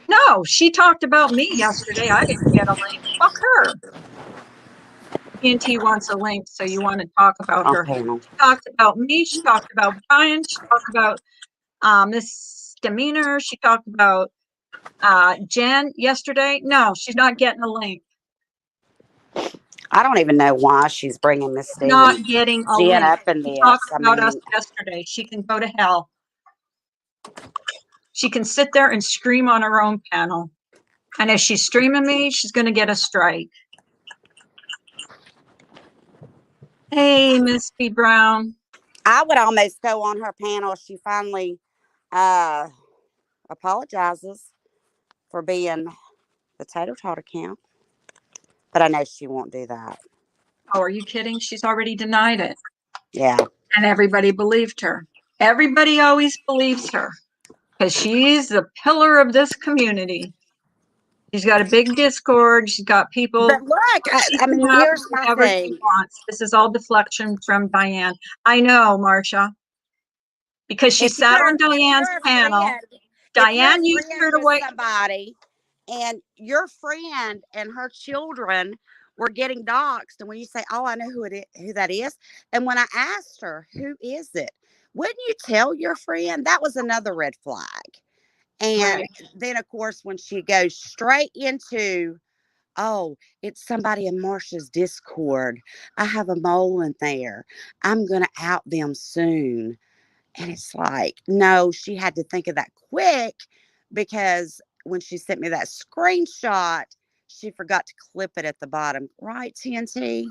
No, she talked about me yesterday. I didn't get a link. Fuck her. TNT wants a link, so you want to talk about her. Panel. She talked about me. She talked about Brian. She talked about Miss Demeanor. She talked about Jen yesterday. No, she's not getting a link. I don't even know why she's bringing Miss Stevens. Not getting a link. Up in She this. talked about us yesterday. She can go to hell. She can sit there and scream on her own panel. And if she's streaming me, she's going to get a strike. Hey, Miss B. Brown. I would almost go on her panel if she finally apologizes for being the Tater Tot account. But I know she won't do that. Oh, are you kidding? She's already denied it. Yeah. And everybody believed her. Everybody always believes her because she's the pillar of this community. She's got a big Discord. She's got people. But look, I mean, here's my thing. She wants. This is all deflection from Diane. I know, Marcia. Because she sat on Diane's panel. Diane used her to wait. Somebody, and your friend and her children were getting doxxed. And when you say, "Oh, I know who that is," and when I asked her, "Who is it?" Wouldn't you tell your friend? That was another red flag. And then, of course, when she goes straight into, "Oh, it's somebody in Marsha's Discord. I have a mole in there. I'm going to out them soon." And it's like, no, she had to think of that quick because when she sent me that screenshot, she forgot to clip it at the bottom. Right, TNT?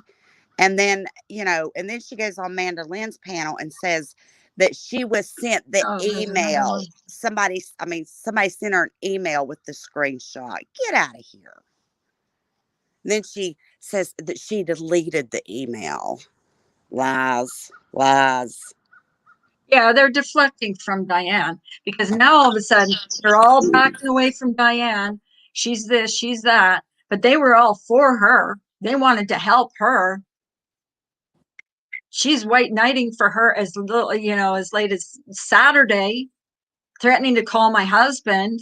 And then, and then she goes on Amanda Lynn's panel and says that she was sent the email. Somebody sent her an email with the screenshot. Get out of here. And then she says that she deleted the email. Lies. Yeah, they're deflecting from Diane because now all of a sudden they're all backing away from Diane. She's this, she's that. But they were all for her. They wanted to help her. She's white knighting for her as late as Saturday, threatening to call my husband,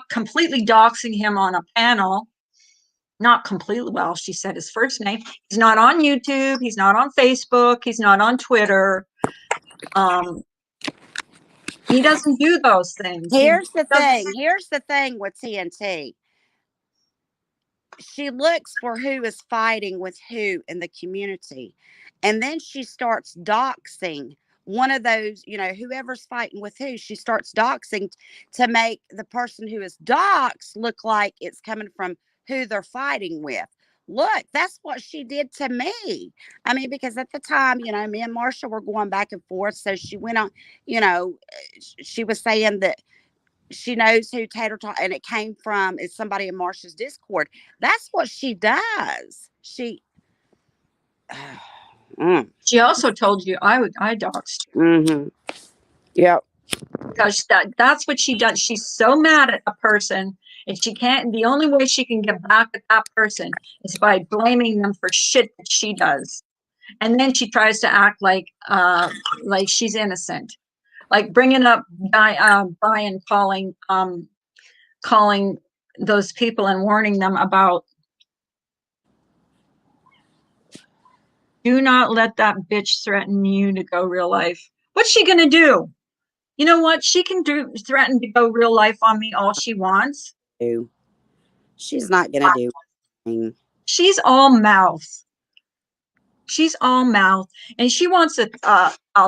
completely doxing him on a panel. not completely well. She said his first name. He's not on YouTube. He's not on Facebook. He's not on Twitter. He doesn't do those things. Here's the thing. Here's the thing with TNT. She looks for who is fighting with who in the community. And then she starts doxing one of those, whoever's fighting with who, she starts doxing to make the person who is doxed look like it's coming from who they're fighting with. Look, that's what she did to me. I mean, because at the time, me and Marsha were going back and forth. So she went on, she was saying that she knows who Tater Tot, and it came from is somebody in Marsha's Discord. That's what she does. She also told you I doxed you. Mm-hmm. Yep. Because that's what she does. She's so mad at a person, and she can't. The only way she can get back at that person is by blaming them for shit that she does, and then she tries to act like she's innocent, like bringing up Brian calling those people and warning them about. Do not let that bitch threaten you to go real life. What's she gonna do? You know what? She can threaten to go real life on me all she wants. She's not gonna do anything. She's all mouth. She's all mouth, and she wants a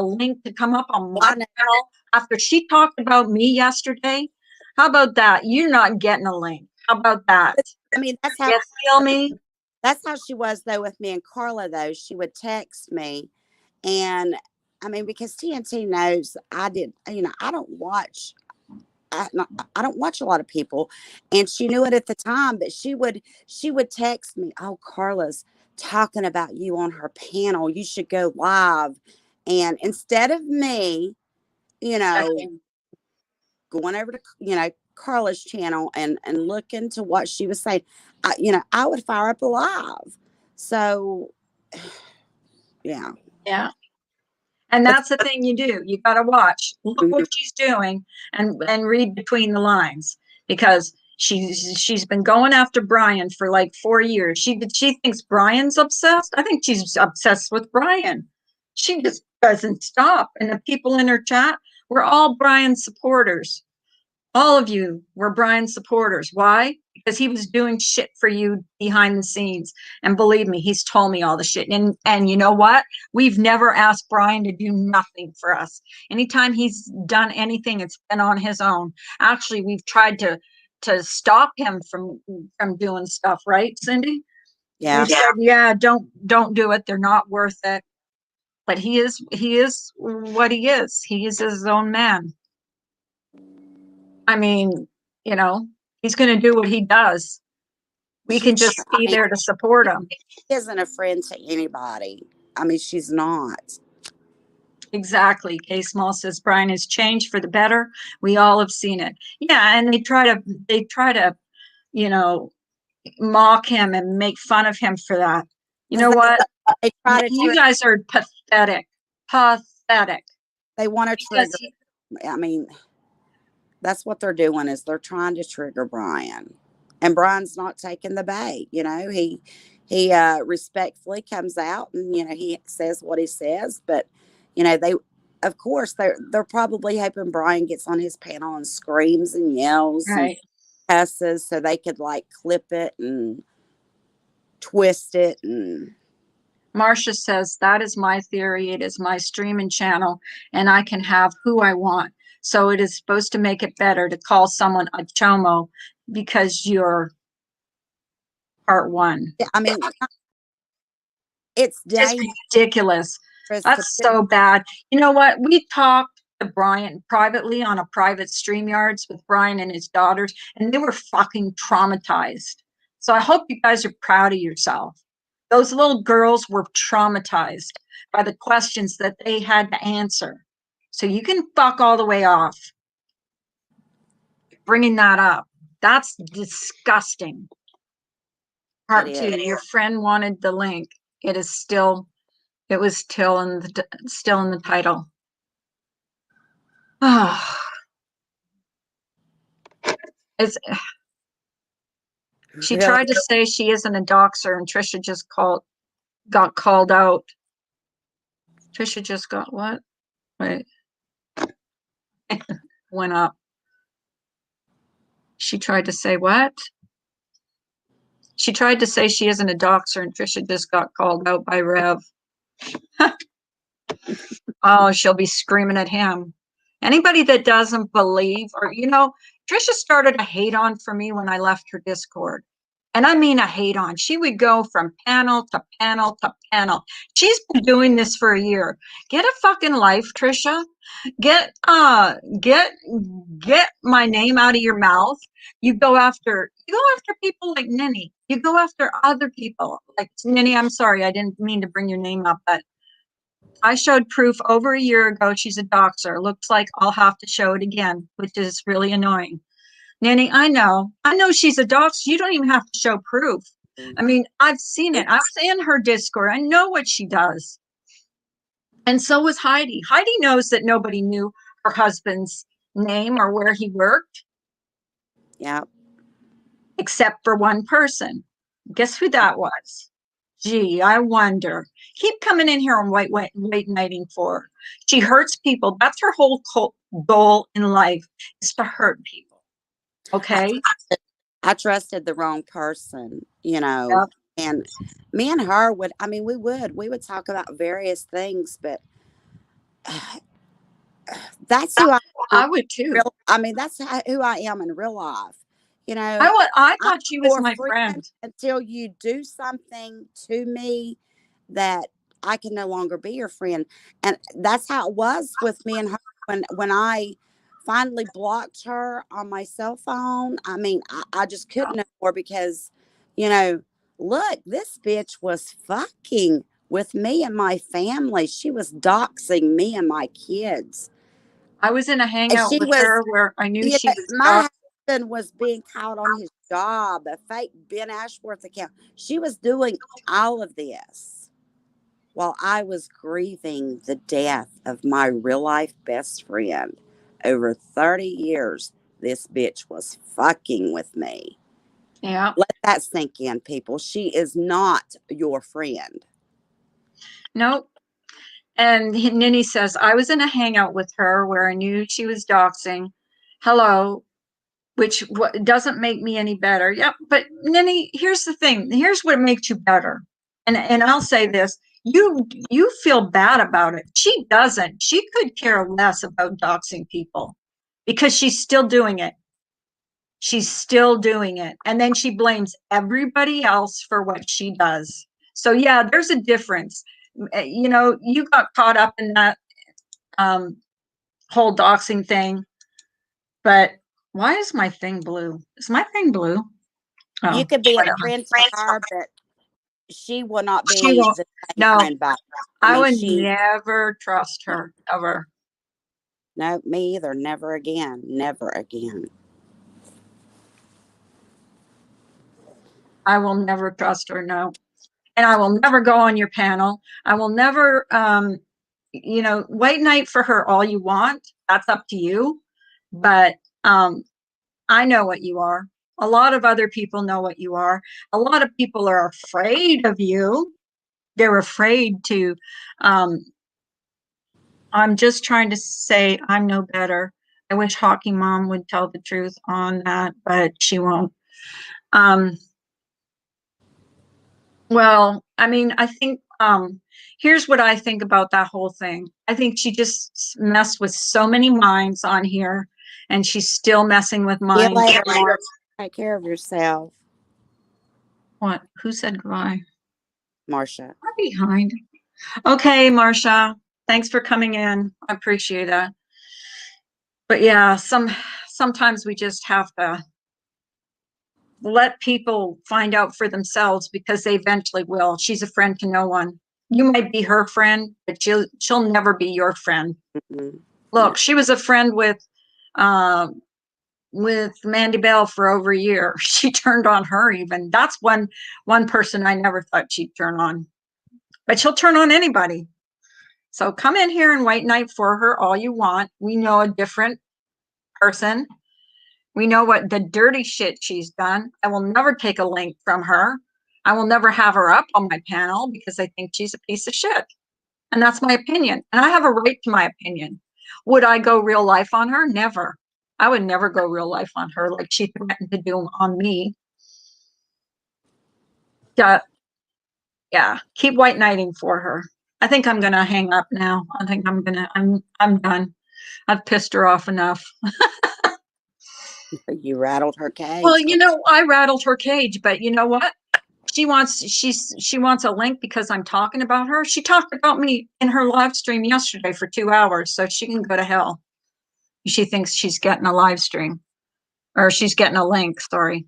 link to come up on my channel after she talked about me yesterday. How about that? You're not getting a link. How about that? I mean, that's how you feel me. That's how she was though with me and Carla. Though she would text me, and I mean, because TNT knows I did. I don't watch. I don't watch a lot of people, and she knew it at the time. But she would text me, "Oh, Carla's talking about you on her panel. You should go live." And instead of me, going over to Carla's channel and look into what she was saying, I would fire up a live. So, yeah. And that's the thing you do. You got to watch. Look what she's doing and read between the lines, because she's been going after Brian for like 4 years. She thinks Brian's obsessed. I think she's obsessed with Brian. She just doesn't stop. And the people in her chat, we're all Brian supporters. All of you were Brian supporters. Why? Because he was doing shit for you behind the scenes. And believe me, he's told me all the shit. And you know what? We've never asked Brian to do nothing for us. Anytime he's done anything, it's been on his own. Actually, we've tried to stop him from doing stuff, right, Cindy? Yeah. We said, yeah, don't do it. They're not worth it. But he is what he is. He is his own man. I mean, he's going to do what he does. We can just be there to support him. She isn't a friend to anybody. I mean, she's not. Exactly. K Small says Brian has changed for the better. We all have seen it. Yeah, and they try to, mock him and make fun of him for that. You know what? You guys are pathetic. Pathetic. They want to trigger. I mean, that's what they're doing, is they're trying to trigger Brian. And Brian's not taking the bait. He respectfully comes out and, he says what he says. But, of course, they're probably hoping Brian gets on his panel and screams and yells and cusses so they could, clip it and twist it. And Marcia says, that is my theory. It is my streaming channel, and I can have who I want. So it is supposed to make it better to call someone a chomo because you're part one. I mean, it's just ridiculous. That's so bad. You know what? We talked to Brian privately on a private StreamYards with Brian and his daughters, and they were fucking traumatized. So I hope you guys are proud of yourself. Those little girls were traumatized by the questions that they had to answer. So you can fuck all the way off. Bringing that up. That's disgusting. Part 2, your friend wanted the link. It was still in the title. Oh. She Really? tried to say she isn't a doxer, and Trisha just got called out. Trisha just got what? Wait, went up. She tried to say what? She tried to say she isn't a doxer, and Trisha just got called out by Rev. Oh, she'll be screaming at him. Anybody that doesn't believe, or, Trisha started a hate on for me when I left her Discord. And I mean a hate on. She would go from panel to panel to panel. She's been doing this for a year. Get a fucking life, Trisha. Get get get my name out of your mouth. You go after people like Ninny. You go after other people. Like Ninny, I'm sorry, I didn't mean to bring your name up, but I showed proof over a year ago she's a doxer. Looks like I'll have to show it again, which is really annoying. Nanny, I know she's a doxer. You don't even have to show proof. I mean, I've seen it. I was in her Discord. I know what she does. And so was Heidi. Heidi knows that nobody knew her husband's name or where he worked. Yeah. Except for one person. Guess who that was? Gee, I wonder. Keep coming in here and wait nighting for her. She hurts people. That's her whole goal in life, is to hurt people. Okay? I trusted the wrong person, Yep. and me and her we would talk about various things, but that's who I am. I would too. That's who I am in real life. I thought she was your my friend until you do something to me that I can no longer be your friend. And that's how it was with me and her when I finally blocked her on my cell phone. I just couldn't anymore because, look, this bitch was fucking with me and my family. She was doxing me and my kids. I was in a hangout with her where I knew she was my husband was being caught on his job, a fake Ben Ashworth account. She was doing all of this while I was grieving the death of my real life best friend. Over 30 years, this bitch was fucking with me. Yeah. Let that sink in, people. She is not your friend. Nope. And Ninny says, I was in a hangout with her where I knew she was doxing. Hello, which doesn't make me any better. Yeah, but Ninny, here's the thing. Here's what makes you better. And I'll say this. You feel bad about it. She doesn't. She could care less about doxing people because she's still doing it. She's still doing it. And then she blames everybody else for what she does. So yeah, there's a difference. You got caught up in that whole doxing thing, but why is my thing blue? Is my thing blue? Oh, you could be a friend to her, but she will not be the same friend back. I would never trust her ever. No, me either. Never again. Never again. I will never trust her. No. And I will never go on your panel. I will never, white knight for her all you want. That's up to you. But I know what you are. A lot of other people know what you are. A lot of people are afraid of you. They're afraid to. I'm just trying to say I'm no better. I wish Hockey Mom would tell the truth on that, but she won't. Well, I think here's what I think about that whole thing. I think she just messed with so many minds on here, and she's still messing with mine. See you later, Mark. Take care of yourself. What? Who said goodbye? Marsha. I'm behind. Okay, Marsha. Thanks for coming in. I appreciate that. But yeah, sometimes we just have to let people find out for themselves because they eventually will. She's a friend to no one. You might be her friend, but she'll never be your friend. Mm-hmm. Look, she was a friend with Mandy Bell for over a year. She turned on her even. That's one person I never thought she'd turn on. But she'll turn on anybody. So come in here and white knight for her all you want. We know a different person. We know what the dirty shit she's done. I will never take a link from her. I will never have her up on my panel because I think she's a piece of shit. And that's my opinion. And I have a right to my opinion. Would I go real life on her? Never. I would never go real life on her like she threatened to do on me. Yeah. Yeah. Keep white knighting for her. I think I'm gonna hang up now. I think I'm done. I've pissed her off enough. You rattled her Well, cage. I rattled her cage, but you know what? She wants a link because I'm talking about her. She talked about me in her live stream yesterday for 2 hours, so she can go to hell. She thinks she's getting a live stream or she's getting a link. Sorry.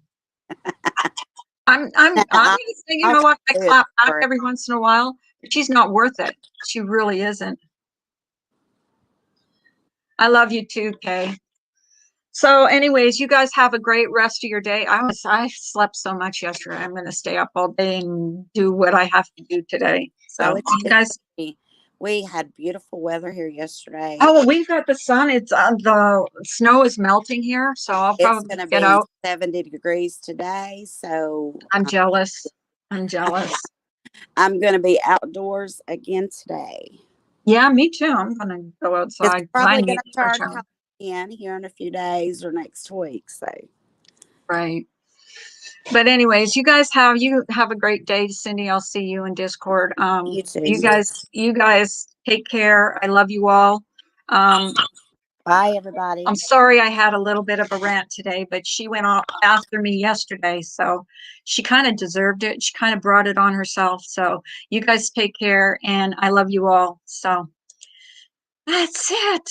I'm gonna say, you I know what? I do it clap back for every once in a while, but she's not worth it. She really isn't. I love you too, Kay. So, anyways, you guys have a great rest of your day. I slept so much yesterday. I'm gonna stay up all day and do what I have to do today. Oh, So, you guys. we had beautiful weather here yesterday. Oh, we've got the sun. It's the snow is melting here, so I'll It's probably going to get be out. 70 degrees today. So I'm jealous. I'm jealous. I'm going to be outdoors again today. Yeah, me too. I'm gonna go It's outside. I probably going need to fresh turn air. cold again here in a few days or next week. So, Right. But anyways, you have a great day, Cindy. I'll see you in Discord. you too. You guys take care. I love you all. Um, Bye, everybody. I'm sorry I had a little bit of a rant today, but she went off after me yesterday, so she kind of deserved it. She kind of brought it on herself. So you guys take care, and I love you all. So that's it.